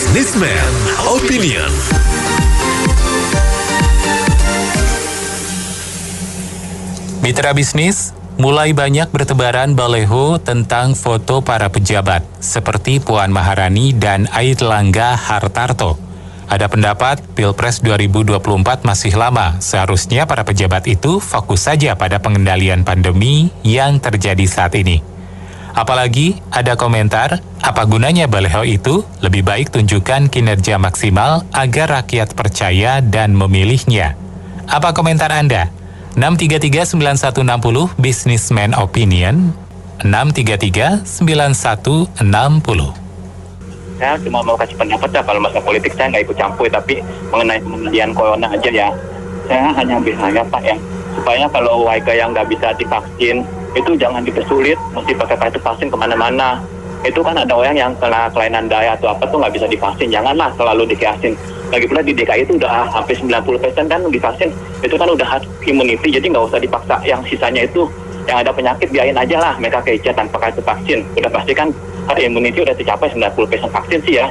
Businessman Opinion. Mitra bisnis, mulai banyak bertebaran baleho tentang foto para pejabat seperti Puan Maharani dan Airlangga Hartarto. Ada pendapat Pilpres 2024 masih lama, seharusnya para pejabat itu fokus saja pada pengendalian pandemi yang terjadi saat ini. Apalagi ada komentar, apa gunanya baleho itu? Lebih baik tunjukkan kinerja maksimal agar rakyat percaya dan memilihnya. Apa komentar Anda? 633-9160 Businessman Opinion, 633-9160. Saya cuma mau kasih pendapat ya, kalau masalah politik saya nggak ikut campur, tapi mengenai pengendalian corona aja ya, saya hanya bilang Pak ya, supaya kalau warga yang nggak bisa divaksin itu jangan dipersulit, mesti pakai kartu vaksin kemana-mana. Itu kan ada orang yang kena kelainan daya atau apa tuh nggak bisa divaksin, janganlah selalu divaksin. Lagi pula di DKI itu udah hampir 90% kan divaksin, itu kan udah herd immunity, jadi nggak usah dipaksa. Yang sisanya itu yang ada penyakit biarin aja lah mereka kerja tanpa kartu vaksin. Udah pasti kan herd immunity udah tercapai 90% vaksin sih ya.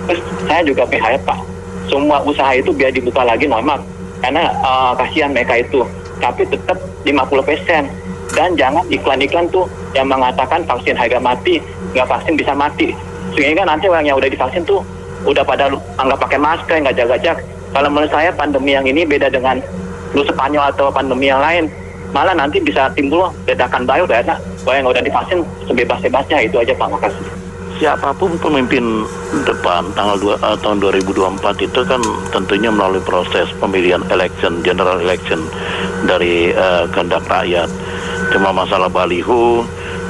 Terus saya juga berharap Pak, semua usaha itu biar dibuka lagi normal, karena kasihan mereka itu, tapi tetap 50%. Dan jangan iklan-iklan tuh yang mengatakan vaksin harga mati, nggak vaksin bisa mati. Sehingga nanti orang yang udah divaksin tuh udah pada anggap pakai masker, nggak jaga jarak. Kalau menurut saya pandemi yang ini beda dengan flu Spanyol atau pandemi yang lain. Malah nanti bisa timbul ledakan baru karena orang yang udah divaksin sebebas-bebasnya. Itu aja Pak, makasih. Siapapun pemimpin depan tahun 2024 itu kan tentunya melalui proses pemilihan election, general election dari kehendak rakyat. Cuma masalah baliho,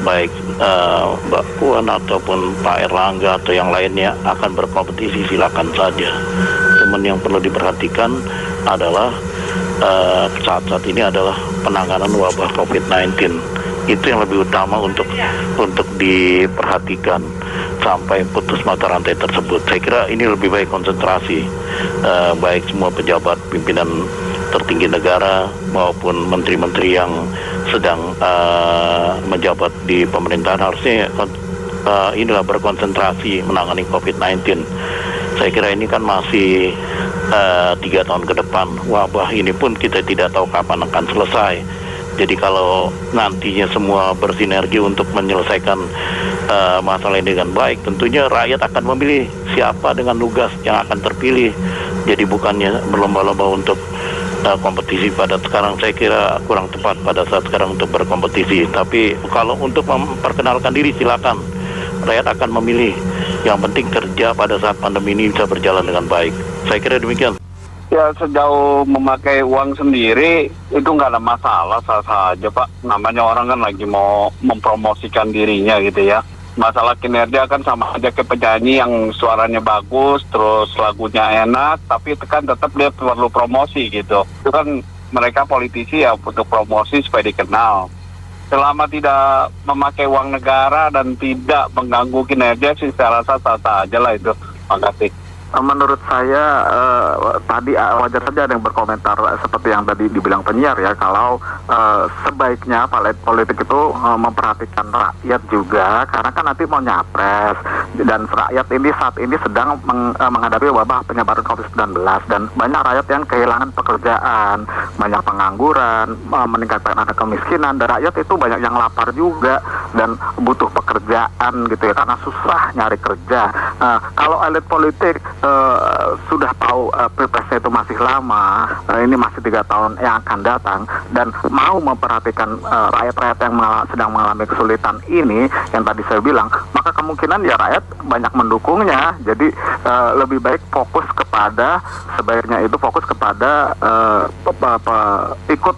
baik Mbak Puan ataupun Pak Airlangga atau yang lainnya akan berkompetisi, silakan saja. Cuman yang perlu diperhatikan adalah saat-saat ini adalah penanganan wabah COVID-19. Itu yang lebih utama untuk diperhatikan sampai putus mata rantai tersebut. Saya kira ini lebih baik konsentrasi, baik semua pejabat pimpinan tertinggi negara maupun menteri-menteri yang sedang menjabat di pemerintahan harusnya inilah berkonsentrasi menangani COVID-19. Saya kira ini kan masih 3 tahun ke depan. Wabah ini pun kita tidak tahu kapan akan selesai. Jadi kalau nantinya semua bersinergi untuk menyelesaikan masalah ini dengan baik, tentunya rakyat akan memilih siapa dengan lugas yang akan terpilih. Jadi bukannya berlomba-lomba untuk kompetisi pada sekarang, saya kira kurang tepat pada saat sekarang untuk berkompetisi. Tapi kalau untuk memperkenalkan diri silakan, rakyat akan memilih. Yang penting kerja pada saat pandemi ini bisa berjalan dengan baik. Saya kira demikian. Ya, sejauh memakai uang sendiri itu nggak ada masalah, sah-sah aja Pak. Namanya orang kan lagi mau mempromosikan dirinya gitu ya. Masalah kinerja kan sama aja ke penyanyi yang suaranya bagus, terus lagunya enak, tapi kan tetap dia perlu promosi gitu. Itu kan mereka politisi ya untuk promosi supaya dikenal. Selama tidak memakai uang negara dan tidak mengganggu kinerja sih saya rasa sah-sah aja lah itu. Makasih. Menurut saya tadi wajar saja ada yang berkomentar seperti yang tadi dibilang penyiar ya, kalau sebaiknya politik itu memperhatikan rakyat juga, karena kan nanti mau nyapres dan rakyat ini saat ini sedang menghadapi wabah penyebaran COVID-19 dan banyak rakyat yang kehilangan pekerjaan, banyak pengangguran, meningkatkan angka kemiskinan, dan rakyat itu banyak yang lapar juga dan butuh pekerjaan gitu ya, karena susah nyari kerja. Kalau elit politik sudah tahu pilpresnya itu masih lama, ini masih 3 tahun yang akan datang, dan mau memperhatikan rakyat-rakyat yang sedang mengalami kesulitan ini, yang tadi saya bilang, maka kemungkinan ya rakyat banyak mendukungnya. Jadi lebih baik sebaiknya itu fokus kepada ikut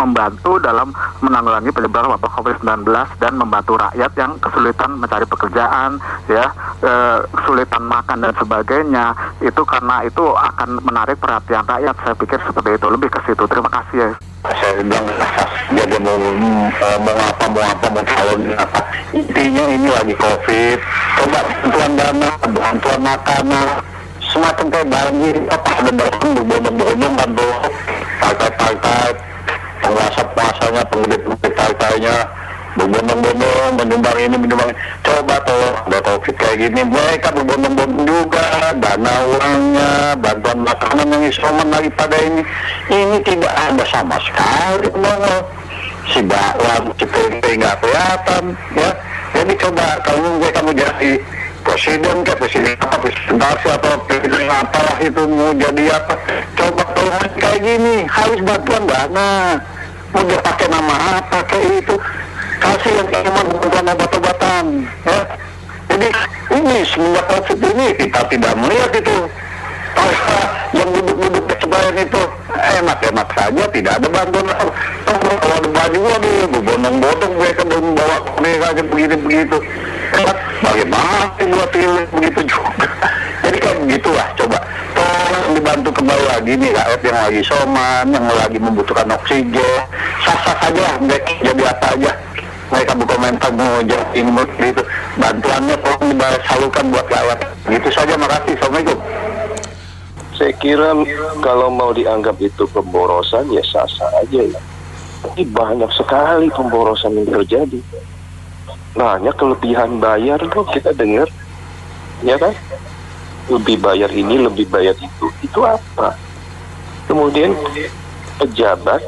membantu dalam menanggulangi penyebaran wabah COVID-19 dan membantu rakyat yang kesulitan mencari pekerjaan, ya, kesulitan makan dan sebagainya. Itu karena itu akan menarik perhatian rakyat. Saya pikir seperti itu, lebih ke situ. Terima kasih ya. Saya bilang dia mau calon apa. Intinya ini lagi COVID, coba bantuan dana, bantuan makanan, semacam kayak banjir, apa ada berbondong-bondong bantu partai-partai, penguasa-penguasanya, penggede-penggede partainya, berbondong-bondong menyumbang ini menyumbang. Coba tuh ada COVID kayak gini, mereka berbondong-bondong juga, dana uangnya, bantuan makanan yang isoman lagi pada ini tidak ada sama sekali. Si bakwan, si PNP nggak kelihatan, ya. Jadi coba kalau mereka mau jadi presiden atau presiden apalah itu mau jadi apa, coba kalau kayak gini harus bantuan dana, mau dia pakai nama apa kayak itu, kasih yang cuma bantuan obat-obatan, ya. Jadi ini semenjak COVID ini kita tidak melihat itu yang duduk-duduk kesebayan itu enak-enak saja, tidak ada bantuan. Kalau ada baju lagi berbondong-bondong mereka membawa mereka aja begitu. Bagaimana buat pilih begitu juga. Jadi kan begitulah, coba tolong dibantu kembali lagi nih rakyat yang lagi soman, yang lagi membutuhkan oksigen. Sah-sah saja mereka jadi apa aja, mereka berkomentar mau jadi ini itu, bantuannya tolong disalurkan buat rakyat. Gitu saja, makasih. Assalamualaikum. Saya kira kalau mau dianggap itu pemborosan ya sah-sah aja ya. Tapi banyak sekali pemborosan yang terjadi. Banyak kelebihan bayar tuh kita dengar, ya kan? Lebih bayar ini, lebih bayar itu. Itu apa? Kemudian pejabat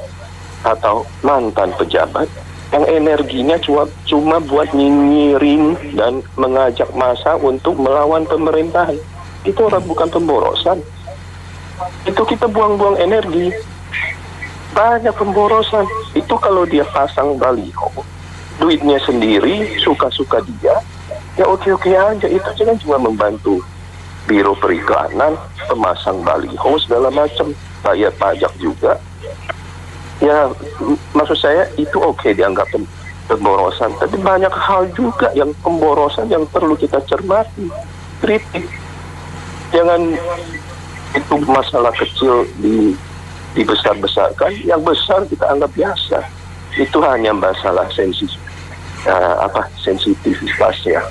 atau mantan pejabat yang energinya cuma buat nyinyirin dan mengajak massa untuk melawan pemerintahan. Itu bukan pemborosan. Itu kita buang-buang energi. Banyak pemborosan. Itu kalau dia pasang baliho, duitnya sendiri, suka-suka dia, ya oke-oke aja. Itu kan cuma membantu biro periklanan, pemasang baliho, segala macam, bayar pajak juga. Ya, maksud saya itu oke dianggap pemborosan. Tapi banyak hal juga yang pemborosan yang perlu kita cermati, kritik. Jangan itu masalah kecil dibesar-besarkan, yang besar kita anggap biasa. Itu hanya masalah sensitivitas ya.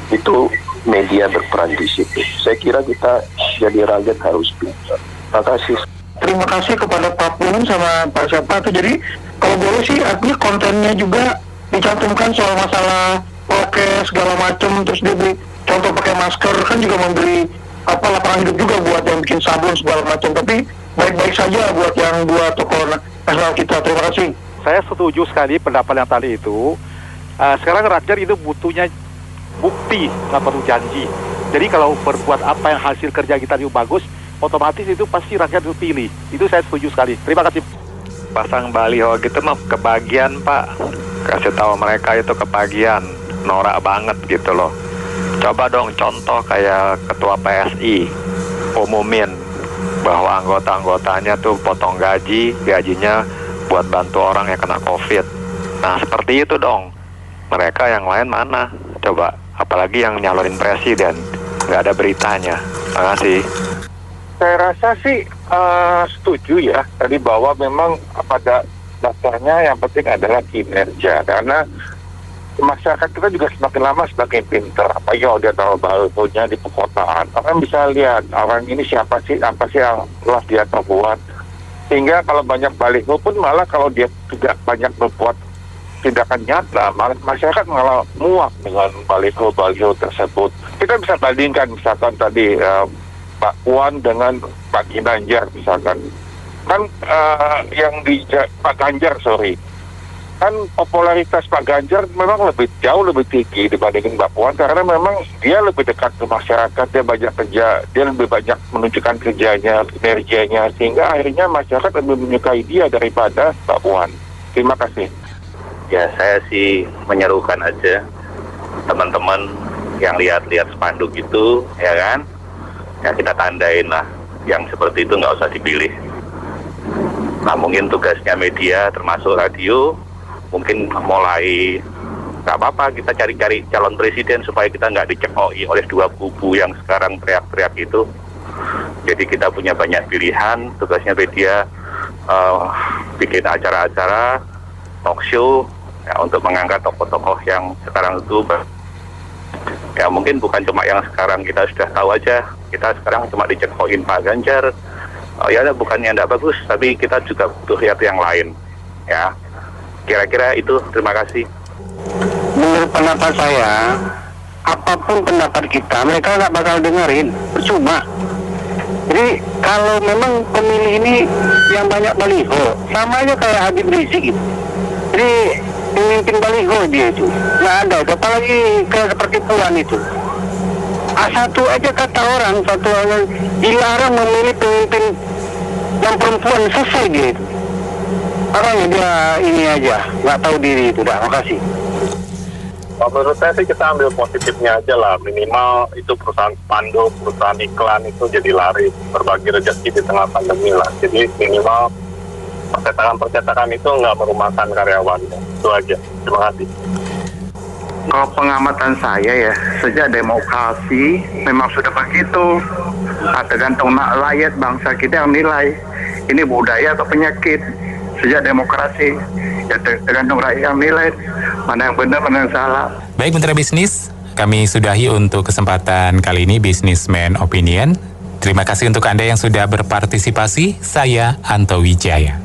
Itu media berperan di situ. Saya kira kita jadi rakyat harus pintar. Terima kasih. Terima kasih kepada Pak Pun sama Pak siapa tuh. Jadi kalau boleh sih artinya kontennya juga dicantumkan soal masalah prokes segala macam, terus dia beri contoh pakai masker, kan juga memberi lapangan hidup juga buat yang bikin sabun segala macam. Tapi baik-baik saja buat tokoh nasional kita. Terima kasih. Saya setuju sekali pendapat yang tadi itu. Sekarang rakyat itu butuhnya bukti, nggak perlu janji. Jadi kalau berbuat apa yang hasil kerja kita itu bagus, otomatis itu pasti rakyat itu pilih. Itu saya setuju sekali. Terima kasih. Pasang baliho gitu mah kebagian, Pak. Kasih tahu mereka itu kebagian, norak banget gitu loh. Coba dong contoh kayak ketua PSI umumin bahwa anggota-anggotanya tuh potong gajinya buat bantu orang yang kena COVID. Nah seperti itu dong. Mereka yang lain mana? Coba, apalagi yang nyalonin presiden, nggak ada beritanya. Terima kasih. Saya rasa sih setuju ya tadi bahwa memang pada dasarnya yang penting adalah kinerja, karena masyarakat kita juga semakin lama semakin pintar. Apalagi kalau dia tahu balihonya di perkotaan, orang bisa lihat orang ini siapa sih, apa sih yang telah dia buat. Sehingga kalau banyak baliho pun malah kalau dia tidak banyak berbuat tindakan nyata, malah masyarakat malah muak dengan baliho tersebut. Kita bisa bandingkan misalkan tadi Pak Puan dengan Pak Ginanjar misalkan. Kan Pak Ganjar, kan popularitas Pak Ganjar memang jauh lebih tinggi dibandingin Mbak Puan, karena memang dia lebih dekat ke masyarakat, dia banyak kerja, dia lebih banyak menunjukkan kerjanya, kinerjanya, sehingga akhirnya masyarakat lebih menyukai dia daripada Mbak Puan. Terima kasih. Ya, saya sih menyerukan aja teman-teman yang lihat-lihat spanduk itu, ya kan, ya kita tandain lah, yang seperti itu nggak usah dipilih. Nah mungkin tugasnya media termasuk radio, mungkin mulai nggak apa-apa kita cari-cari calon presiden supaya kita nggak dicekoi oleh dua kubu yang sekarang teriak-teriak itu. Jadi kita punya banyak pilihan, tugasnya media bikin acara-acara talk show ya, untuk mengangkat tokoh-tokoh yang sekarang itu ya mungkin bukan cuma yang sekarang kita sudah tahu aja. Kita sekarang cuma dicekoin Pak Ganjar, ya bukannya tidak bagus, tapi kita juga butuh lihat yang lain ya. Kira-kira itu, terima kasih. pendapat saya, apapun pendapat kita, mereka nggak bakal dengerin, percuma. Jadi kalau memang pemilih ini yang banyak baliho, sama aja kayak Habib Rizik gitu. Jadi pemimpin baliho dia itu, nggak ada, apalagi seperti Puan itu. Satu aja kata orang, dilarang memilih pemimpin yang perempuan, selesai dia itu. Makanya dia ini aja, nggak tahu diri itu. Dah, makasih. Menurut saya sih kita ambil positifnya aja lah, minimal itu perusahaan spanduk, perusahaan iklan itu jadi laris, berbagi rezeki di tengah pandemi lah. Jadi minimal percetakan itu nggak merumahkan karyawannya, itu aja. Terima kasih. Kalau pengamatan saya ya, sejak demokrasi memang sudah begitu. Tergantung rakyat bangsa kita yang nilai ini budaya atau penyakit. Sejak demokrasi ya tergantung rakyat yang nilai mana yang benar, mana yang salah. Baik Mitra Bisnis, kami sudahi untuk kesempatan kali ini Businessman Opinion. Terima kasih untuk Anda yang sudah berpartisipasi. Saya Anto Wijaya.